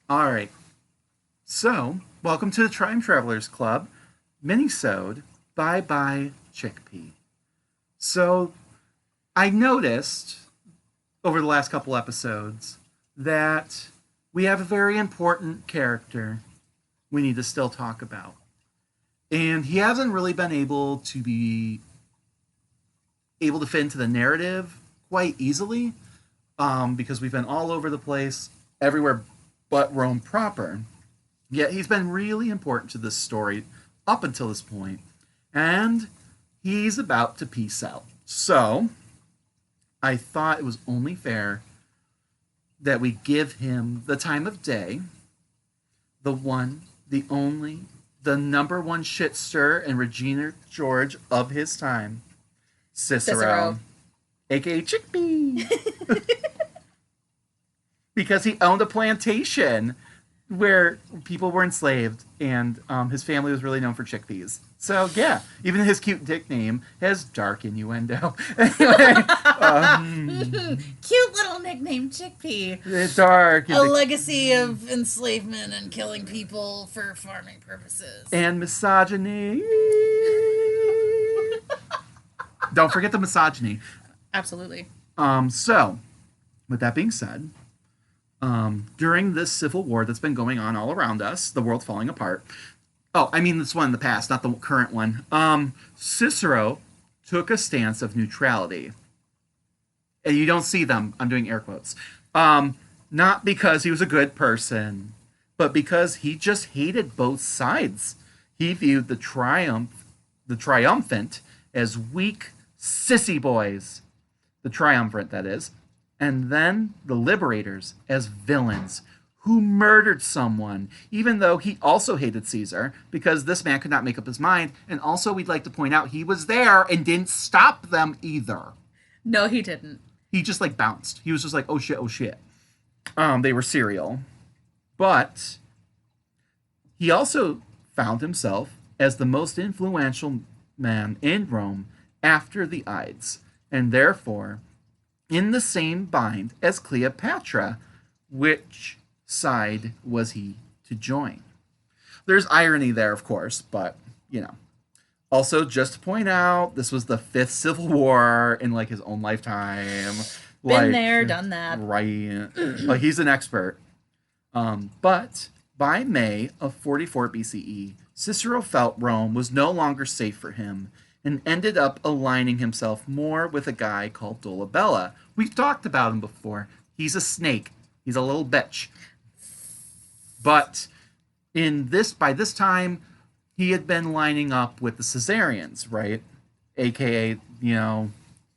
All right. So, welcome to the Time Travelers Club, Minisode, Bye Bye Chickpea. So, I noticed over the last couple episodes that we have a very important character we need to still talk about. And he hasn't really been able to fit into the narrative quite easily because we've been all over the place, everywhere but Rome proper. Yet he's been really important to this story up until this point, and he's about to peace out. So I thought it was only fair that we give him the time of day, the one, the only, the number one shitster and Regina George of his time, Cicero, Cicero. aka Chickpea, because he owned a plantation where people were enslaved, and his family was really known for chickpeas. So yeah, even his cute nickname has dark innuendo. Anyway, Cute little nickname, Chickpea. it's dark A legacy of enslavement and killing people for farming purposes. and misogyny. Don't forget the misogyny. Absolutely. So, with that being said, during this civil war that's been going on all around us, the world's falling apart. Oh, I mean this one in the past, not the current one. Cicero took a stance of neutrality. And you don't see them. I'm doing air quotes. Not because he was a good person, but because he just hated both sides. He viewed the triumphant, as weak sissy boys. The triumvirate, that is, and then the liberators as villains who murdered someone, even though he also hated Caesar, because this man could not make up his mind. And also, we'd like to point out he was there and didn't stop them either. No, he didn't. He just like bounced. He was just like, oh shit, oh shit. They were serial. But he also found himself as the most influential man in Rome after the Ides, and therefore in the same bind as Cleopatra. Which side was he to join? There's irony there, of course, but you know. Also, just to point out, this was the fifth civil war in like his own lifetime. Been there, done that. Right. Like he's an expert. But by May of 44 BCE, Cicero felt Rome was no longer safe for him and ended up aligning himself more with a guy called Dolabella. We've talked about him before. He's a snake. He's a little bitch. But by this time, he had been lining up with the Caesarians, right? AKA,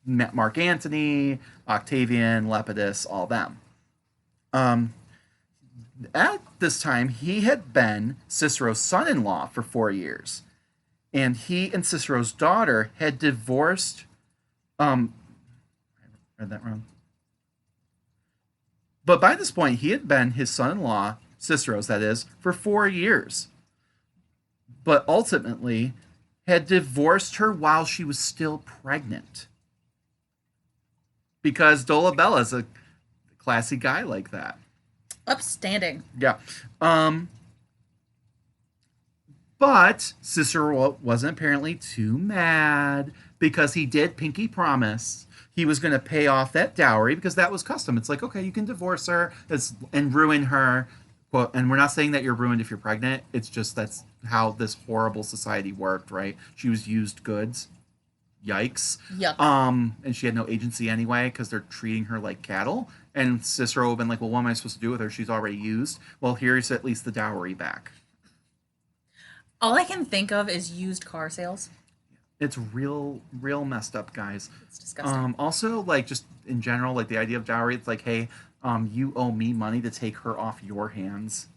Mark Antony, Octavian, Lepidus, all them. At this time, he had been Cicero's son-in-law for 4 years. And he and Cicero's daughter had divorced. I read that wrong. But by this point, he had been his son-in-law, Cicero's that is, for 4 years. But ultimately had divorced her while she was still pregnant. Because Dolabella's a classy guy like that. Upstanding. Yeah. But Cicero wasn't apparently too mad because he did pinky promise he was going to pay off that dowry because that was custom. It's like, okay, you can divorce her and ruin her. Well, and we're not saying that you're ruined if you're pregnant. It's just that's how this horrible society worked, right? She was used goods. Yikes. Yuck. And she had no agency anyway because they're treating her like cattle. And Cicero would have been like, well, what am I supposed to do with her? She's already used. Well, here's at least the dowry back. All I can think of is used car sales. It's real messed up, guys. It's disgusting. Also, like, just in general, like, the idea of dowry, it's like, hey, you owe me money to take her off your hands.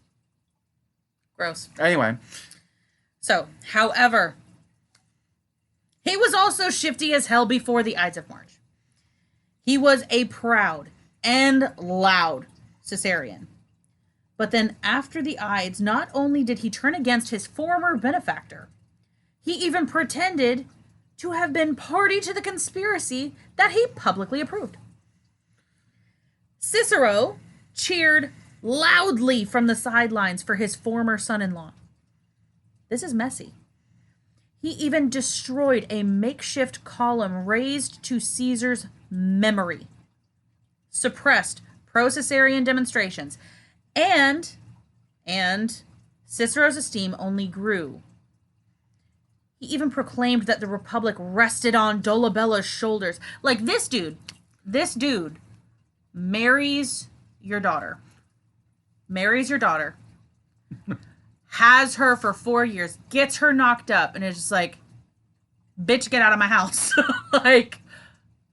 Gross. Anyway. So, however, he was also shifty as hell before the Ides of March. He was a proud and loud Caesarian. But then after the Ides, not only did he turn against his former benefactor, he even pretended to have been party to the conspiracy that he publicly approved. Cicero cheered loudly from the sidelines for his former son-in-law. This is messy. He even destroyed a makeshift column raised to Caesar's memory, suppressed pro-Caesarian demonstrations, and Cicero's esteem only grew. He even proclaimed that the Republic rested on Dolabella's shoulders. Like, this dude marries your daughter, has her for 4 years, gets her knocked up, and is just like, bitch, get out of my house.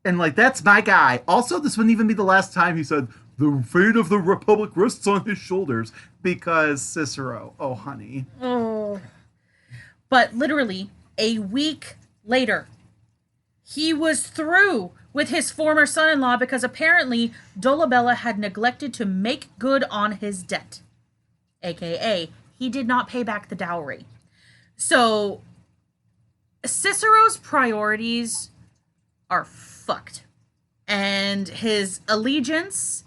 And that's my guy. Also, this wouldn't even be the last time he said, the fate of the Republic rests on his shoulders, because Cicero. Oh, honey. Oh. But literally, a week later, he was through with his former son-in-law because apparently Dolabella had neglected to make good on his debt. AKA, he did not pay back the dowry. So, Cicero's priorities are fucked. And his allegiance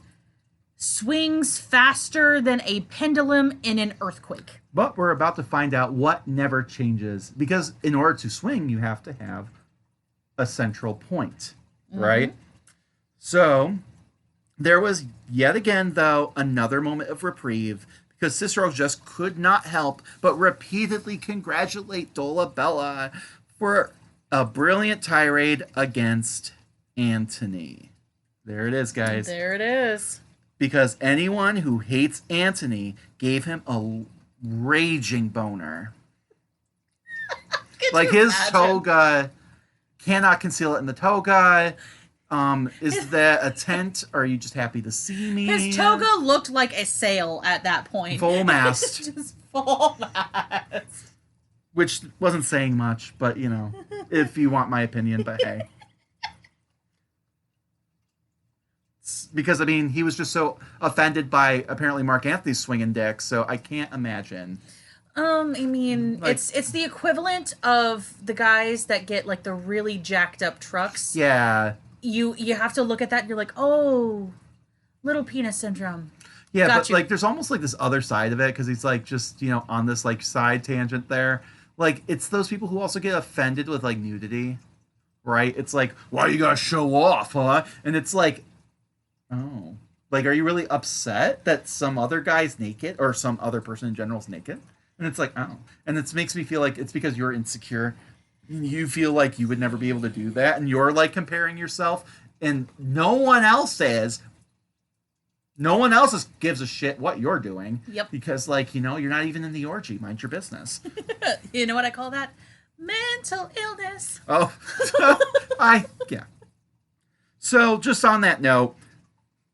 swings faster than a pendulum in an earthquake. But we're about to find out what never changes. Because in order to swing, you have to have a central point, right? So, there was yet again, though, another moment of reprieve, because Cicero just could not help but repeatedly congratulate Dolabella for a brilliant tirade against Antony. There it is, guys. There it is. Because anyone who hates Antony gave him a raging boner. Like, his toga cannot conceal it in the toga. Is that a tent? Or are you just happy to see me? His toga looked like a sail at that point. Full mast. Just full mast. Which wasn't saying much, but, if you want my opinion, but hey. Because, he was just so offended by, apparently, Mark Antony's swinging dick, so I can't imagine. It's the equivalent of the guys that get, the really jacked up trucks. Yeah. You have to look at that and you're like, oh, little penis syndrome. Yeah, got but, you. There's almost, this other side of it, because he's, just, on this, side tangent there. It's those people who also get offended with, nudity, right? It's why you gotta show off, huh? And it's oh. Are you really upset that some other guy's naked, or some other person in general is naked? And it's oh. And it makes me feel like it's because you're insecure. You feel like you would never be able to do that, and you're, comparing yourself, and no one else is. No one else gives a shit what you're doing. Yep. Because, you're not even in the orgy. Mind your business. You know what I call that? Mental illness. Oh. Yeah. So, just on that note,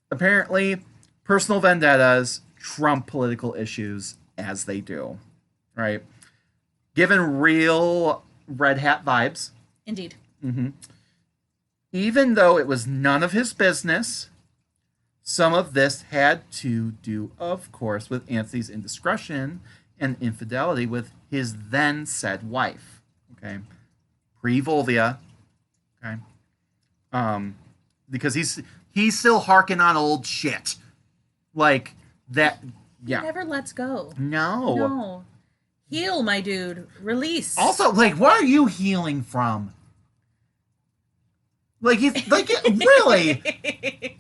apparently, personal vendettas trump political issues as they do. Right? Given real Red Hat vibes. Indeed. Mm-hmm. Even though it was none of his business, some of this had to do, of course, with Antony's indiscretion and infidelity with his then said wife. Okay, pre-Volvia. Okay, because he's still harking on old shit, like that. Yeah, he never lets go. No. Heal, my dude. Release. Also, what are you healing from? He's really?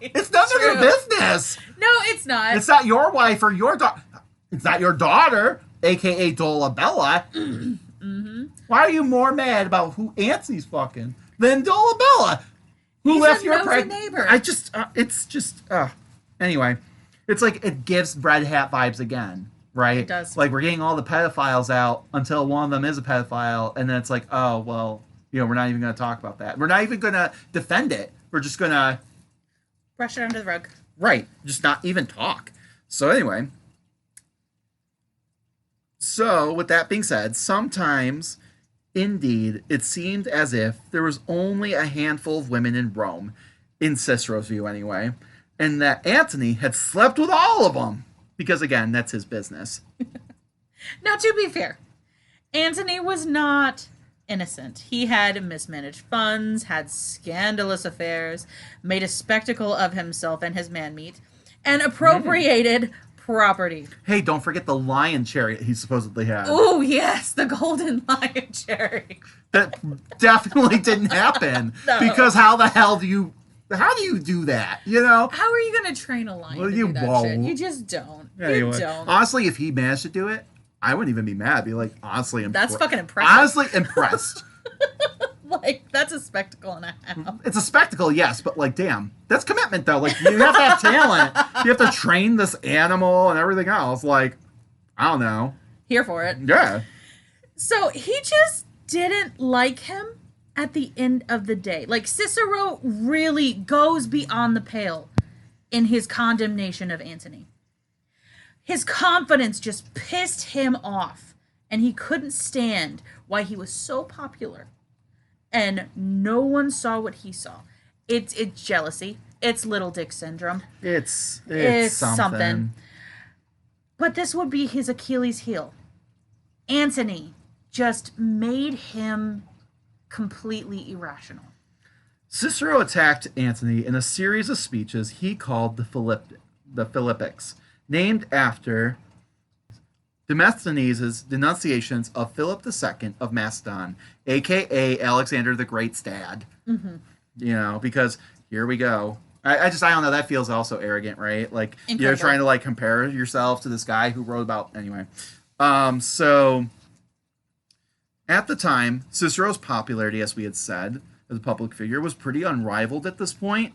It's none of your business. No, it's not. It's not your wife or your daughter. It's not your daughter, aka Dolabella. Mm-hmm. Why are you more mad about who Antony's fucking than Dolabella, who He's left a your nosy neighbor? Anyway, it's it gives Red Hat vibes again, right? It does. We're getting all the pedophiles out until one of them is a pedophile, and then it's oh well. We're not even going to talk about that. We're not even going to defend it. We're just going to brush it under the rug. Right. Just not even talk. So anyway. So with that being said, sometimes, indeed, it seemed as if there was only a handful of women in Rome, in Cicero's view anyway, and that Antony had slept with all of them. Because again, that's his business. Now, to be fair, Antony was not innocent. He had mismanaged funds, had scandalous affairs, made a spectacle of himself and his man-meat, and appropriated property. Hey, don't forget the lion chariot he supposedly had. Oh, yes, the golden lion cherry. That definitely didn't happen. No. Because how the hell do you do that? You know? How are you going to train a lion Well, to you do that won't. shit? You just don't. Yeah, you would. don't. Honestly, if he managed to do it, I wouldn't even be mad. I'd be like, honestly, That's fucking impressive. Honestly impressed. Like, that's a spectacle and a half. It's a spectacle, yes, but like, damn, that's commitment though. Like, you have to have talent. You have to train this animal and everything else. Like, I don't know. Here for it. Yeah. So he just didn't like him at the end of the day. Like, Cicero really goes beyond the pale in his condemnation of Antony. His confidence just pissed him off, and he couldn't stand why he was so popular and no one saw what he saw. It's jealousy. It's little dick syndrome. It's something. But this would be his Achilles heel. Antony just made him completely irrational. Cicero attacked Antony in a series of speeches he called the Philippics, named after Demosthenes' denunciations of Philip II of Macedon, a.k.a. Alexander the Great's dad. Mm-hmm. You know, because here we go. I don't know, that feels also arrogant, right? Like, Incredible. You're trying to, like, compare yourself to this guy who wrote about... Anyway. So, at the time, Cicero's popularity, as we had said, as a public figure, was pretty unrivaled at this point.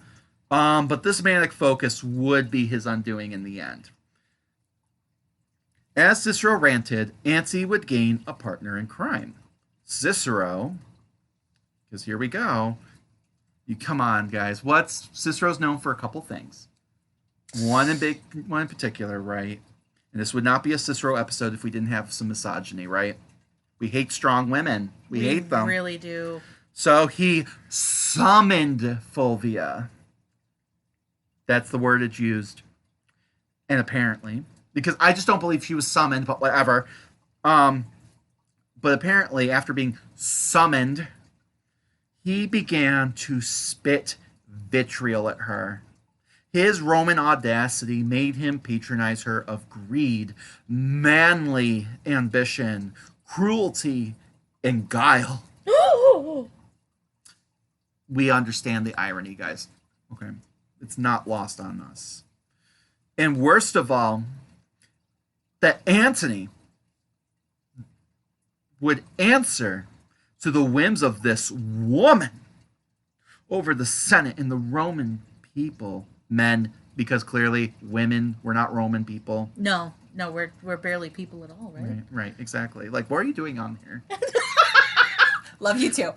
But this manic focus would be his undoing in the end. As Cicero ranted, Antony would gain a partner in crime. Cicero, because here we go. You come on, guys. Cicero's known for a couple things. One in particular, right? And this would not be a Cicero episode if we didn't have some misogyny, right? We hate strong women. We hate them. We really do. So he summoned Fulvia. That's the word it's used. And apparently, because I just don't believe she was summoned, but whatever. But apparently, after being summoned, he began to spit vitriol at her. His Roman audacity made him patronize her of greed, manly ambition, cruelty, and guile. We understand the irony, guys. Okay? It's not lost on us. And worst of all, that Antony would answer to the whims of this woman over the Senate and the Roman people. Men, because clearly women were not Roman people. No, we're barely people at all, right? Right, exactly. Like, what are you doing on here? Love you too.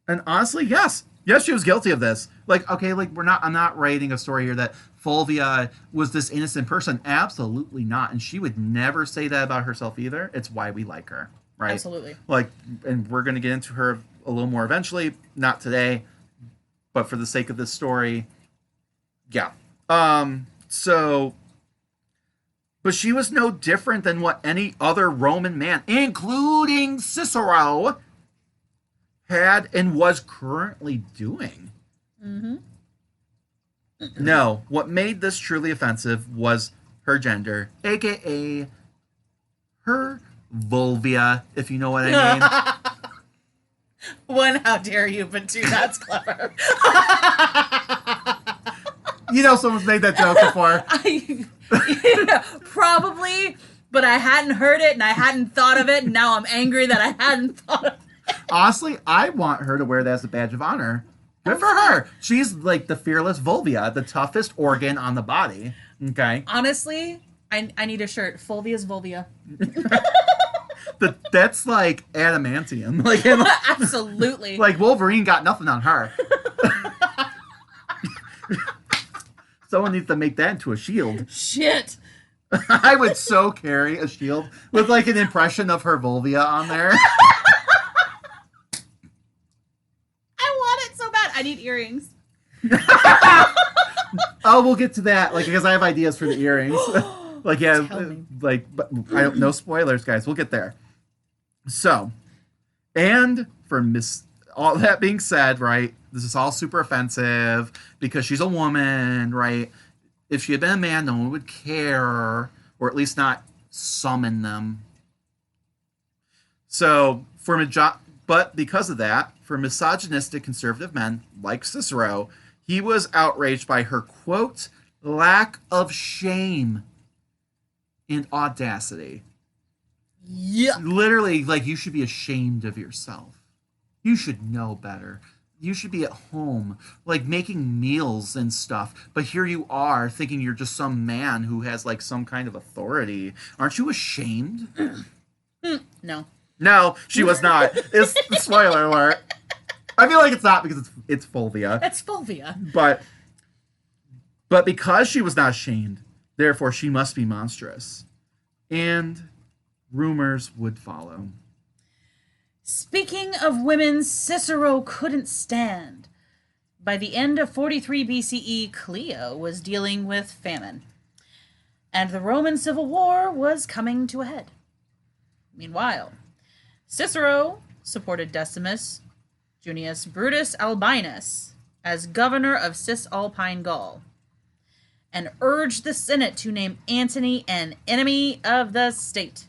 And honestly, yes, she was guilty of this. Like, okay, like I'm not writing a story here that Fulvia was this innocent person. Absolutely not. And she would never say that about herself either. It's why we like her, right? Absolutely. Like, and we're going to get into her a little more eventually, not today, but for the sake of this story, yeah. But she was no different than what any other Roman man, including Cicero, had and was currently doing. Mm-hmm. No, what made this truly offensive was her gender, aka her vulva, if you know what I mean. One, how dare you, but two, that's clever. You know someone's made that joke before. Probably, but I hadn't heard it and I hadn't thought of it, and now I'm angry that I hadn't thought of it. Honestly, I want her to wear that as a badge of honor. Good for her. She's like the fearless vulva, the toughest organ on the body. Okay. Honestly, I need a shirt. Fulvia's vulva. That's like adamantium. Like, Absolutely. Like Wolverine got nothing on her. Someone needs to make that into a shield. Shit. I would so carry a shield with like an impression of her vulva on there. I want it so bad. I need earrings. Oh, we'll get to that. Like, because I have ideas for the earrings. Like, yeah, like, but I don't, no spoilers, guys. We'll get there. So, and for all that being said, right, this is all super offensive because she's a woman, right? If she had been a man, no one would care, or at least not summon them. So, but because of that, for misogynistic conservative men like Cicero, he was outraged by her, quote, lack of shame and audacity. Yeah. Literally, like, you should be ashamed of yourself. You should know better. You should be at home, like, making meals and stuff. But here you are, thinking you're just some man who has, like, some kind of authority. Aren't you ashamed? No. No, she was not. It's spoiler alert. I feel like it's not because it's Fulvia. It's Fulvia. But because she was not ashamed, therefore she must be monstrous. And rumors would follow. Speaking of women Cicero couldn't stand. By the end of 43 BCE, Cleo was dealing with famine, and the Roman Civil War was coming to a head. Meanwhile, Cicero supported Decimus Junius Brutus Albinus as governor of Cisalpine Gaul, and urged the Senate to name Antony an enemy of the state.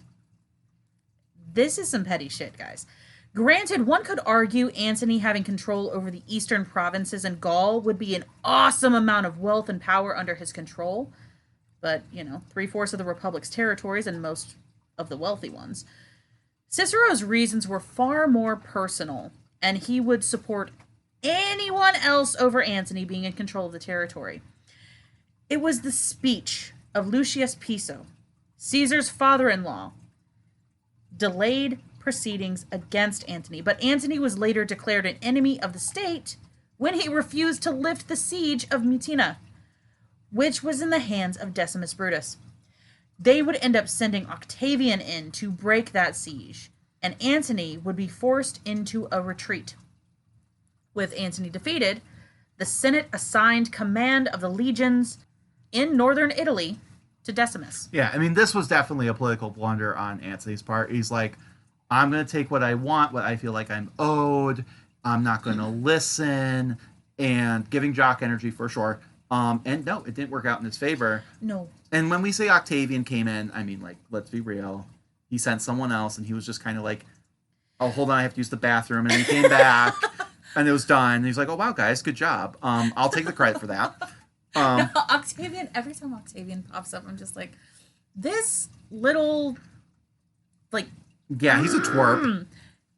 This is some petty shit, guys. Granted, one could argue Antony having control over the eastern provinces in Gaul would be an awesome amount of wealth and power under his control, but, 3/4 of the Republic's territories and most of the wealthy ones. Cicero's reasons were far more personal, and he would support anyone else over Antony being in control of the territory. It was the speech of Lucius Piso, Caesar's father-in-law, delayed proceedings against Antony, but Antony was later declared an enemy of the state when he refused to lift the siege of Mutina, which was in the hands of Decimus Brutus. They would end up sending Octavian in to break that siege, and Antony would be forced into a retreat. With Antony defeated, the Senate assigned command of the legions in northern Italy to Decimus. Yeah, I mean, this was definitely a political blunder on Antony's part. He's like, I'm going to take what I want, what I feel like I'm owed. I'm not going to listen, and giving Jock energy for sure. And no, it didn't work out in his favor. No. And when we say Octavian came in, I mean, like, let's be real. He sent someone else, and he was just kind of like, oh, hold on, I have to use the bathroom. And he came back, and it was done. And he's like, oh, wow, guys, good job. I'll take the credit for that. Octavian, every time Octavian pops up, I'm just like, this little, like... Yeah, he's a twerp.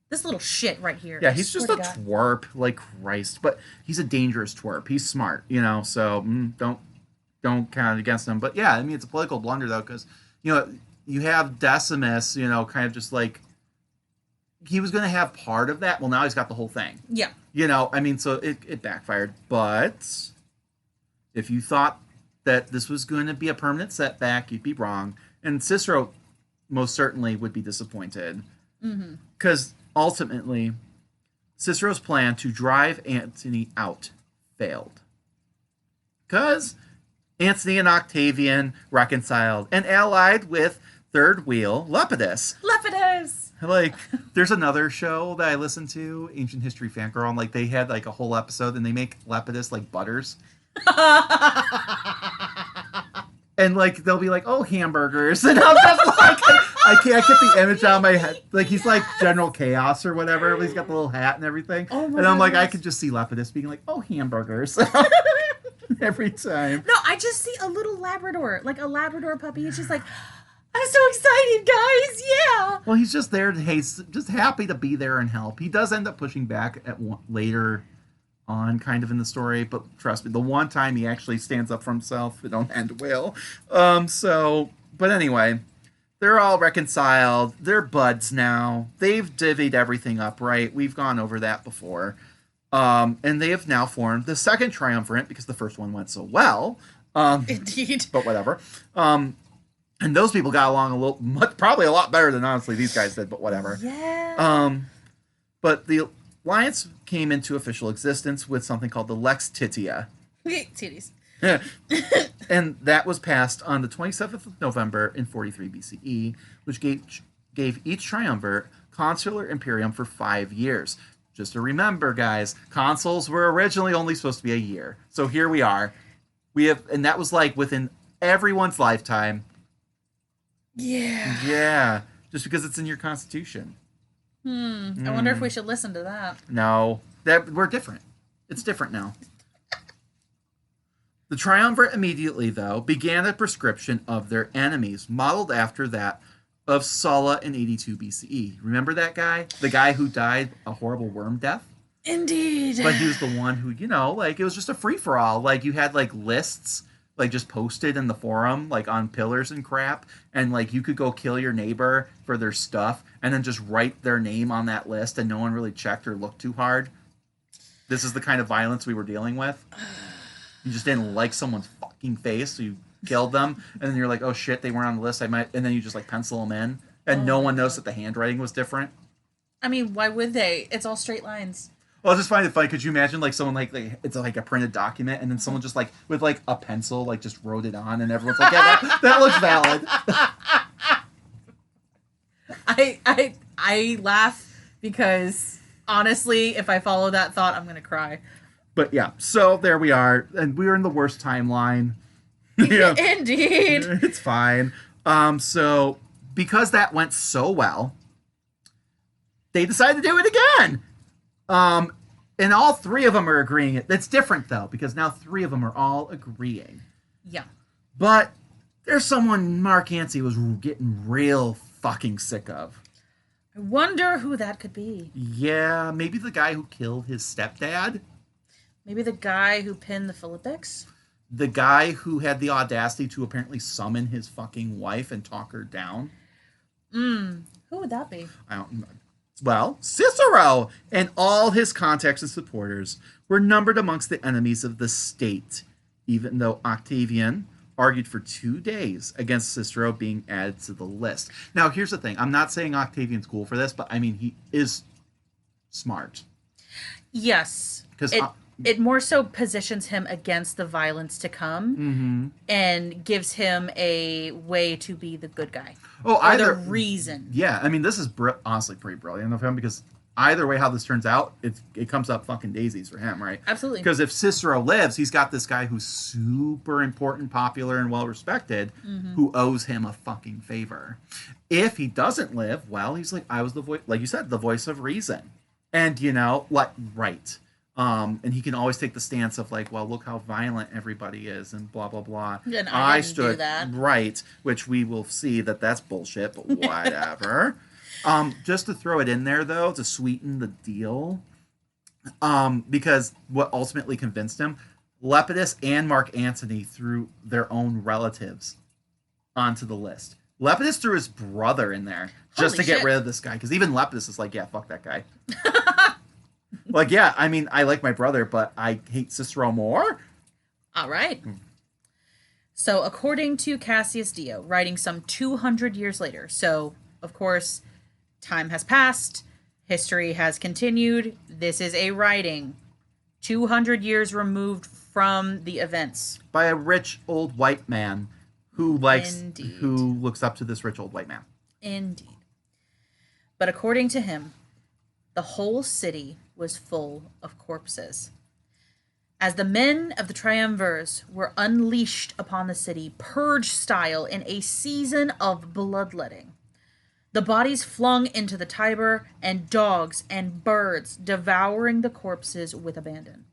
This little shit right here. Yeah, he's just a twerp, like Christ. But he's a dangerous twerp. He's smart, so don't count it against him. But yeah, I mean, it's a political blunder, though, because, you have Decimus, kind of just like, he was going to have part of that. Well, now he's got the whole thing. Yeah. I mean, so it backfired. But if you thought that this was going to be a permanent setback, you'd be wrong. And Cicero most certainly would be disappointed. Because ultimately, Cicero's plan to drive Antony out failed. Because Antony and Octavian reconciled and allied with third wheel Lepidus. Like, there's another show that I listen to, Ancient History Fangirl, and like they had like a whole episode, and they make Lepidus like Butters. And like they'll be like, oh, hamburgers, and I'm just like, I can't get the image out of my head. Like, he's like General Chaos or whatever. He's got the little hat and everything. Oh my and I'm like, goodness. I could just see Lepidus being like, oh, hamburgers. Every time. No, I just see a little Labrador, like a Labrador puppy. It's just like, I'm so excited, guys. Yeah. Well, he's just there. He's just happy to be there and help. He does end up pushing back at later on, kind of in the story, but trust me, the one time he actually stands up for himself, it don't end well. But anyway, they're all reconciled. They're buds now. They've divvied everything up, right? We've gone over that before. And they have now formed the second triumvirate because the first one went so well. Indeed. But whatever. And those people got along probably a lot better than honestly these guys did, but whatever. Yeah. But the alliance came into official existence with something called the Lex Titia. Titties. And that was passed on the 27th of November in 43 BCE, which gave each triumvirate consular imperium for 5 years. Just to remember, guys, consuls were originally only supposed to be a year. So here we are. And that was like within everyone's lifetime. Yeah. Yeah, just because it's in your constitution. I wonder if we should listen to that. No, we're different. It's different now. The triumvirate immediately, though, began a prescription of their enemies, modeled after that of Sulla in 82 BCE. Remember that guy? The guy who died a horrible worm death? Indeed. But he was the one who, like, it was just a free-for-all. Like, you had, like, lists, like, just posted in the forum, like, on pillars and crap. And, like, you could go kill your neighbor for their stuff and then just write their name on that list and no one really checked or looked too hard. This is the kind of violence we were dealing with. You just didn't like someone's fucking face, so you killed them, and then you're like, oh shit, they weren't on the list, and then you just like pencil them in, and no one knows that the handwriting was different. I mean, why would they? It's all straight lines. Well, I just find it funny. Could you imagine like someone like it's like a printed document, and then someone just like with like a pencil like just wrote it on, and everyone's like, yeah, that looks valid. I laugh because honestly, if I follow that thought, I'm gonna cry. But yeah, so there we are, and we're in the worst timeline. Yeah. Indeed. It's fine. So because that went so well, they decided to do it again. And all three of them are agreeing. It's different though, because now three of them are all agreeing. Yeah. But there's someone Mark Yancey was getting real fucking sick of. I wonder who that could be. Yeah, maybe the guy who killed his stepdad. Maybe the guy who pinned the Philippics? The guy who had the audacity to apparently summon his fucking wife and talk her down. Who would that be? I don't know. Well, Cicero and all his contacts and supporters were numbered amongst the enemies of the state, even though Octavian argued for 2 days against Cicero being added to the list. Now, here's the thing. I'm not saying Octavian's cool for this, but I mean, he is smart. Yes. Because it more so positions him against the violence to come and gives him a way to be the good guy. Oh, or either the reason. Yeah, I mean, this is honestly pretty brilliant of him because either way how this turns out, it comes up fucking daisies for him, right? Absolutely. Because if Cicero lives, he's got this guy who's super important, popular, and well-respected who owes him a fucking favor. If he doesn't live, well, he's like, I was the voice, like you said, the voice of reason. And, right. And he can always take the stance of like, well, look how violent everybody is and blah, blah, blah. And I stood do that. Right, which we will see that's bullshit, but whatever. Just to throw it in there, though, to sweeten the deal, because what ultimately convinced him, Lepidus and Mark Antony threw their own relatives onto the list. Lepidus threw his brother in there just to get rid of this guy, because even Lepidus is like, yeah, fuck that guy. Like, yeah, I mean, I like my brother, but I hate Cicero more. All right. So, according to Cassius Dio, writing some 200 years later, so, of course, time has passed, history has continued, this is a writing 200 years removed from the events. By a rich old white man who who looks up to this rich old white man. Indeed. But according to him, the whole city was full of corpses. As the men of the triumvirs were unleashed upon the city, purge style, in a season of bloodletting, the bodies flung into the Tiber, and dogs and birds devouring the corpses with abandon.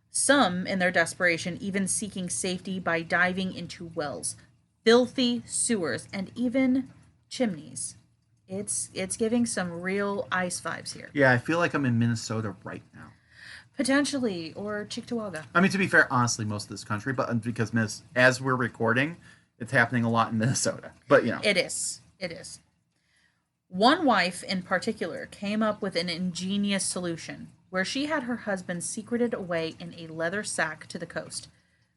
Some, in their desperation, even seeking safety by diving into wells, filthy sewers, and even chimneys. It's giving some real ice vibes here. Yeah, I feel like I'm in Minnesota right now. Potentially, or Chickpea. I mean, to be fair, honestly, most of this country, but because as we're recording, it's happening a lot in Minnesota. But, It is. One wife in particular came up with an ingenious solution where she had her husband secreted away in a leather sack to the coast,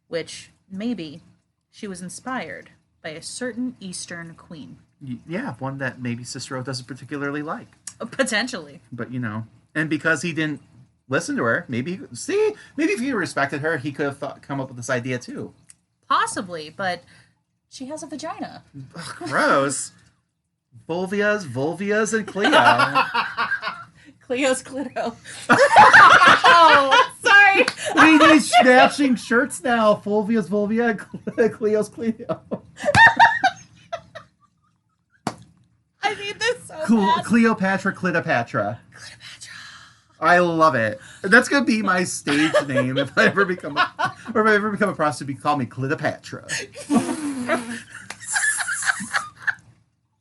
which maybe she was inspired by a certain Eastern queen. Yeah, one that maybe Cicero doesn't particularly like. Potentially. But, and because he didn't listen to her, maybe if he respected her, he could have come up with this idea too. Possibly, but she has a vagina. Ugh, gross. Vulvias, and Cleo. Cleo's clito. Oh, sorry. right. We need matching shirts now. Fulvia's Vulvia, Cleo's Cleo. I need this so bad. Cleopatra, Cleopatra. Cleopatra. I love it. That's gonna be my stage name if I ever become a prostitute. Call me Cleopatra.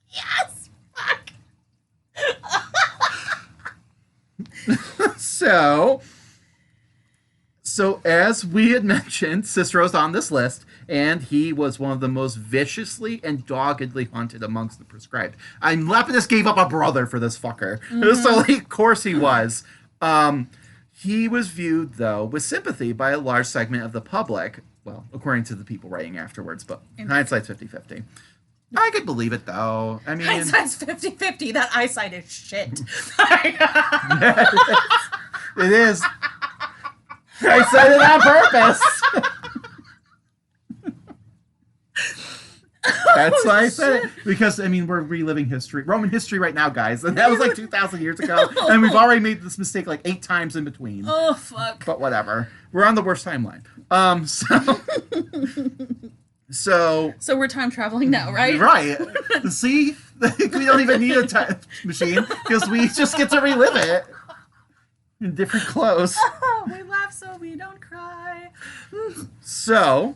Yes. Fuck. So as we had mentioned, Cicero's on this list, and he was one of the most viciously and doggedly hunted amongst the proscribed. Lepidus gave up a brother for this fucker. So, of course he was. He was viewed, though, with sympathy by a large segment of the public. Well, according to the people writing afterwards, but hindsight's 50-50. I could believe it, though. I mean... Hindsight's 50-50. That eyesight is shit. It is. I said it on purpose. That's why I said it. Because, I mean, we're reliving history. Roman history right now, guys. And that was like 2,000 years ago. And we've already made this mistake like 8 times in between. Oh, fuck. But whatever. We're on the worst timeline. So we're time traveling now, right? Right. See? We don't even need a time machine because we just get to relive it in different clothes. We laugh so we don't cry. So,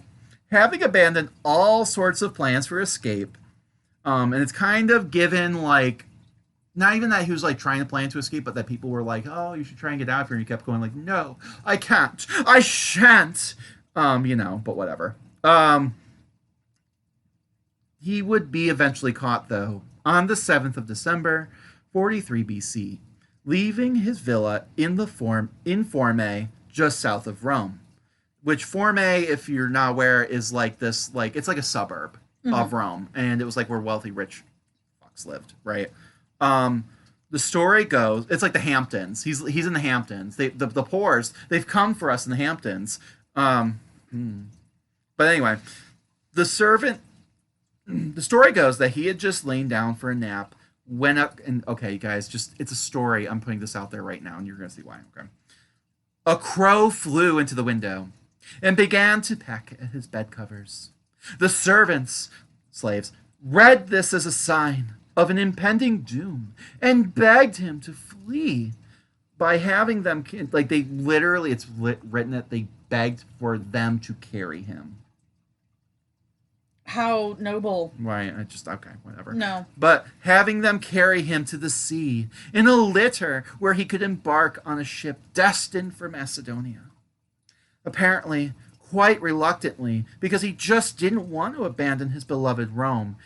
having abandoned all sorts of plans for escape, and it's kind of given like, not even that he was like trying to plan to escape, but that people were like, oh, you should try and get out of here, and he kept going like, no, I can't, I shan't, but whatever. He would be eventually caught, though, on the 7th of December, 43 BC, leaving his villa in Forme, just south of Rome. Which Forme, if you're not aware, is like this, like, it's like a suburb of Rome. And it was like where wealthy, rich fucks lived, right? The story goes, it's like the Hamptons. He's in the Hamptons. The poors, they've come for us in the Hamptons. But anyway, the story goes that he had just lain down for a nap, went up, and okay, guys, it's a story. I'm putting this out there right now, and you're going to see why. Okay. A crow flew into the window and began to peck at his bed covers. The slaves, read this as a sign of an impending doom and begged him to flee by having them, like, they literally, it's written that they begged for them to carry him. How noble. Right, okay, whatever. No. But having them carry him to the sea in a litter where he could embark on a ship destined for Macedonia. Apparently, quite reluctantly, because he just didn't want to abandon his beloved Rome,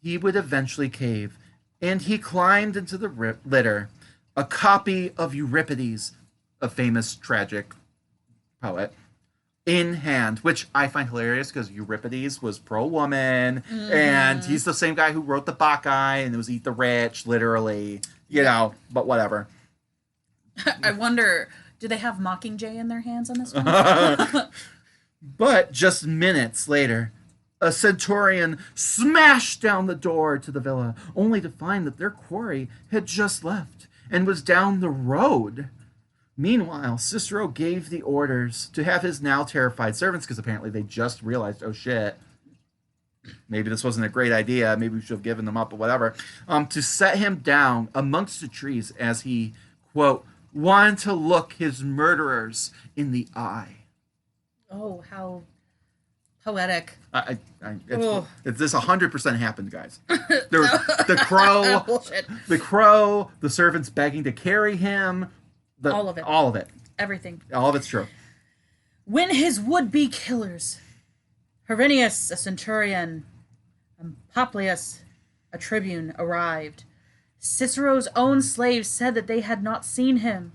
he would eventually cave, and he climbed into the litter, a copy of Euripides, a famous tragic poet, in hand, which I find hilarious because Euripides was pro-woman, and he's the same guy who wrote the Bacchae, and it was Eat the Rich, literally, but whatever. I wonder, do they have Mockingjay in their hands on this one? But just minutes later, a centurion smashed down the door to the villa, only to find that their quarry had just left and was down the road. Meanwhile, Cicero gave the orders to have his now terrified servants, because apparently they just realized, oh shit, maybe this wasn't a great idea, maybe we should have given them up or whatever, to set him down amongst the trees as he, quote, wanted to look his murderers in the eye. Oh, how poetic. This 100% happened, guys. There was the crow, the servants begging to carry him, all of it. Everything. All of it's true. When his would-be killers, Herennius, a centurion, and Poplius, a tribune, arrived, Cicero's own slaves said that they had not seen him,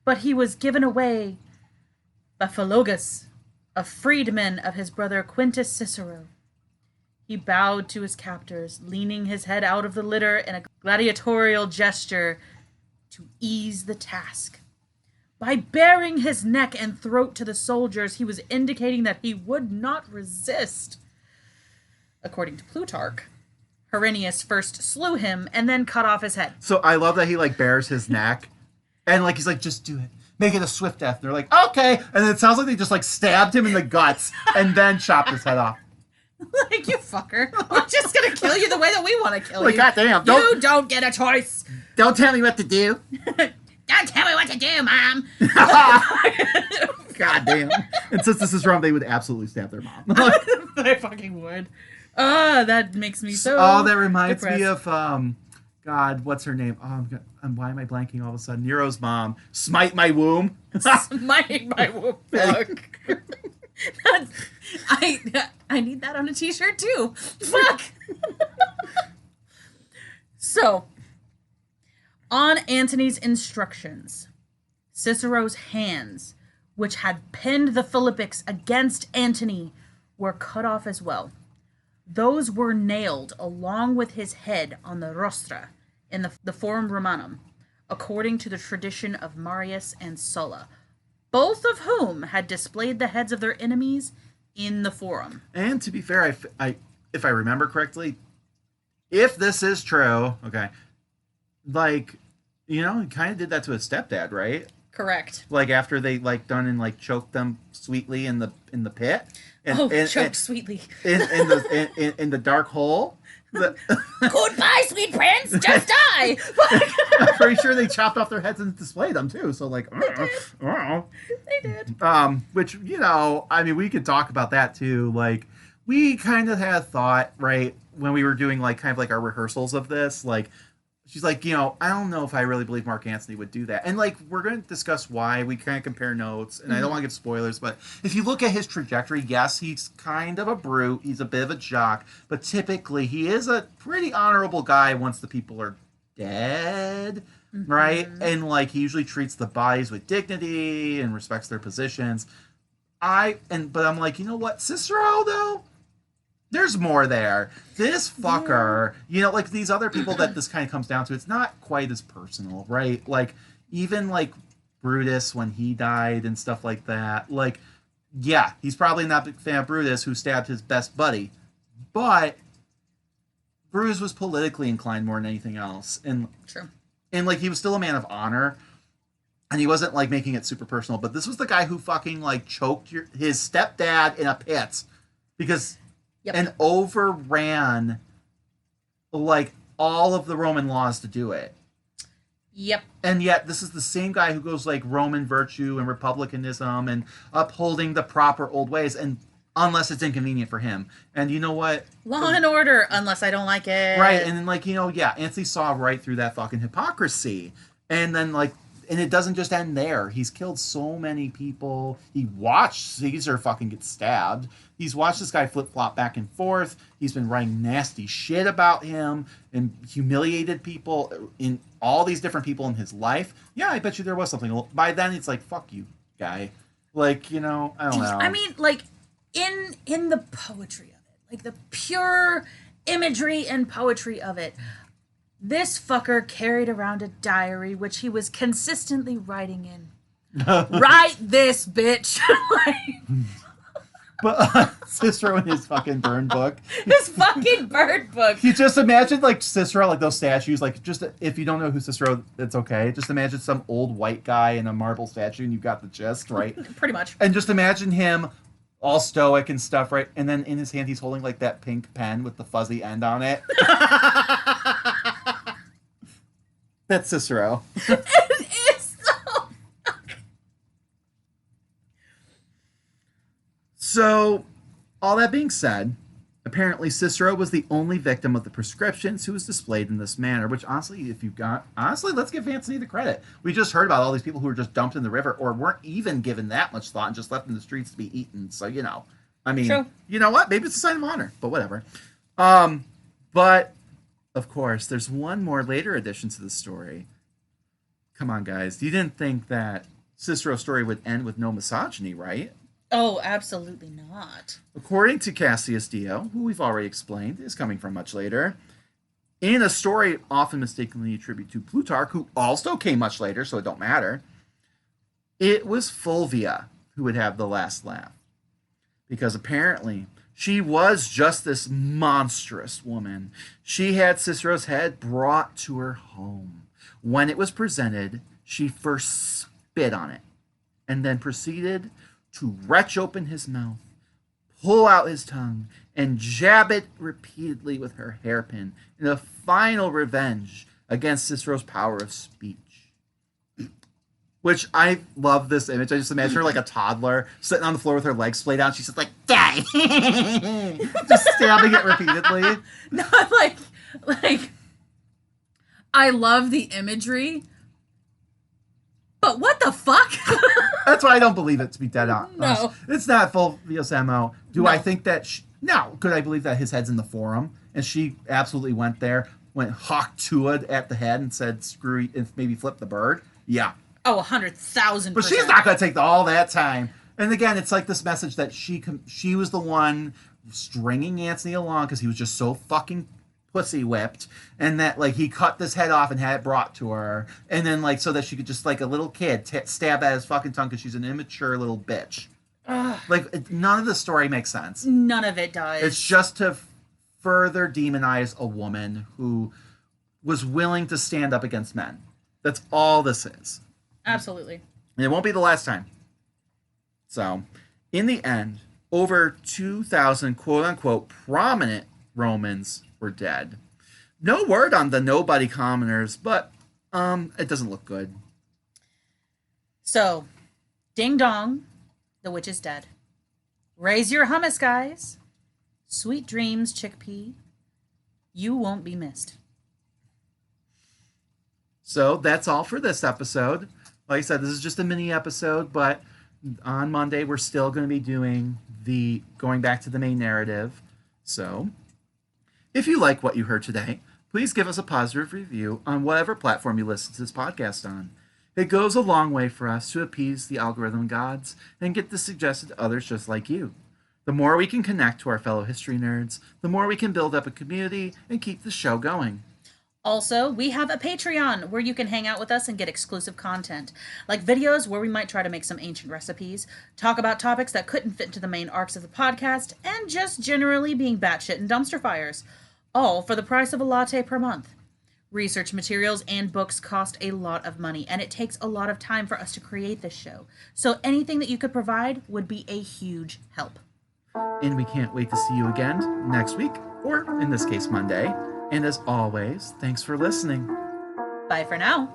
but he was given away by Philologus, a freedman of his brother Quintus Cicero. He bowed to his captors, leaning his head out of the litter in a gladiatorial gesture to ease the task. By baring his neck and throat to the soldiers, he was indicating that he would not resist. According to Plutarch, Herennius first slew him and then cut off his head. So I love that he, like, bares his neck and, like, he's like, just do it. make it a swift death. They're like, okay. And it sounds like they just like stabbed him in the guts and then chopped his head off. Like, you fucker. We're just gonna kill you the way that we want to kill Like, you. goddamn, You don't get a choice. don't tell me what to do. Don't tell me what to do, Mom. Goddamn. And since this is wrong, they would absolutely stab their mom. They fucking would. That makes me so Oh, that reminds me depressed. of God, what's her name? Why am I blanking all of a sudden? Nero's mom. Smite my womb. my whoop. Fuck. I need that on a t-shirt too. Fuck. So, on Antony's instructions, Cicero's hands, which had pinned the Philippics against Antony, were cut off as well. Those were nailed along with his head on the rostra in the Forum Romanum, according to the tradition of Marius and Sulla, both of whom had displayed the heads of their enemies in the Forum. And to be fair, if I remember correctly, if this is true, okay, like, he kind of did that to his stepdad, right? Correct. Like after they done and choked them sweetly in the pit. Choked sweetly. in the dark hole. Goodbye, sweet prince. Just die. I'm pretty sure they chopped off their heads and displayed them too. So They did. which I mean, we could talk about that too. Like, we kind of had thought, right, when we were doing our rehearsals of this, she's like, I don't know if I really believe Mark Antony would do that. And we're going to discuss why. We kind of compare notes, and I don't want to give spoilers, but if you look at his trajectory, yes, he's kind of a brute. He's a bit of a jock, but typically he is a pretty honorable guy once the people are dead, right? And he usually treats the bodies with dignity and respects their positions. But I'm like, you know what, Cicero though? There's more there. This fucker, these other people that this kind of comes down to, it's not quite as personal, right? Even Brutus when he died and stuff like that. Yeah, he's probably not a big fan of Brutus who stabbed his best buddy. But Brutus was politically inclined more than anything else. And True. And he was still a man of honor. And he wasn't making it super personal. But this was the guy who fucking choked his stepdad in a pit. Because... Yep. And overran all of the Roman laws to do it. Yep. And yet this is the same guy who goes Roman virtue and republicanism and upholding the proper old ways, and unless it's inconvenient for him. And you know what? Law and order, unless I don't like it. Right. And then Antony saw right through that fucking hypocrisy. And then and it doesn't just end there. He's killed so many people. He watched Caesar fucking get stabbed. He's watched this guy flip-flop back and forth. He's been writing nasty shit about him and humiliated people in all these different people in his life. Yeah, I bet you there was something. By then, it's fuck you, guy. I don't know. I mean, in the poetry of it, the pure imagery and poetry of it, this fucker carried around a diary which he was consistently writing in. Write this, bitch. But Cicero in his fucking burn book. His fucking burn book. You just imagine Cicero, those statues, just if you don't know who Cicero, it's okay. Just imagine some old white guy in a marble statue and you've got the gist, right? Pretty much. And just imagine him all stoic and stuff, right? And then in his hand he's holding that pink pen with the fuzzy end on it. That's Cicero. It is so. So, all that being said, apparently Cicero was the only victim of the proscriptions who was displayed in this manner, which honestly, let's give Antony the credit. We just heard about all these people who were just dumped in the river or weren't even given that much thought and just left in the streets to be eaten. So, I mean, True. You know what? Maybe it's a sign of honor, but whatever. But, of course, there's one more later addition to the story. Come on, guys. You didn't think that Cicero's story would end with no misogyny, right? Oh, absolutely not. According to Cassius Dio, who we've already explained is coming from much later, in a story often mistakenly attributed to Plutarch, who also came much later, so it don't matter, it was Fulvia who would have the last laugh. Because apparently she was just this monstrous woman. She had Cicero's head brought to her home. When it was presented, she first spit on it and then proceeded to wrench open his mouth, pull out his tongue, and jab it repeatedly with her hairpin in a final revenge against Cicero's power of speech. Which I love this image. I just imagine her like a toddler sitting on the floor with her legs splayed out. She's just like, die! Just stabbing it repeatedly. No, like, I love the imagery, but what the fuck? That's why I don't believe it to be dead on. No. It's not full Vios ammo. Do No. I think that... No. Could I believe that his head's in the forum? And she absolutely went there, went hawked to it at the head and said, screw you, and maybe flip the bird? Yeah. Oh, 100,000%. But she's not going to take all that time. And again, it's like this message that she was the one stringing Anthony along because he was just so fucking pussy whipped, and that like he cut this head off and had it brought to her, and then like so that she could just like a little kid stab at his fucking tongue because she's an immature little bitch. Like none of the story makes sense. None of it does. It's just to further demonize a woman who was willing to stand up against men. That's all this is. Absolutely. And it won't be the last time. So, in the end, over 2,000 quote-unquote prominent Romans were dead. No word on the nobody commoners, but it doesn't look good. So, ding dong, the witch is dead. Raise your hummus, guys. Sweet dreams, Chickpea. You won't be missed. So, that's all for this episode. Like I said, this is just a mini episode, but on Monday we're still going to be doing going back to the main narrative. So, if you like what you heard today, please give us a positive review on whatever platform you listen to this podcast on. It goes a long way for us to appease the algorithm gods and get this suggested to others just like you. The more we can connect to our fellow history nerds, the more we can build up a community and keep the show going. Also, we have a Patreon where you can hang out with us and get exclusive content, like videos where we might try to make some ancient recipes, talk about topics that couldn't fit into the main arcs of the podcast, and just generally being batshit and dumpster fires, all for the price of a latte per month. Research materials and books cost a lot of money, and it takes a lot of time for us to create this show, so anything that you could provide would be a huge help. And we can't wait to see you again next week, or in this case, Monday. And as always, thanks for listening. Bye for now.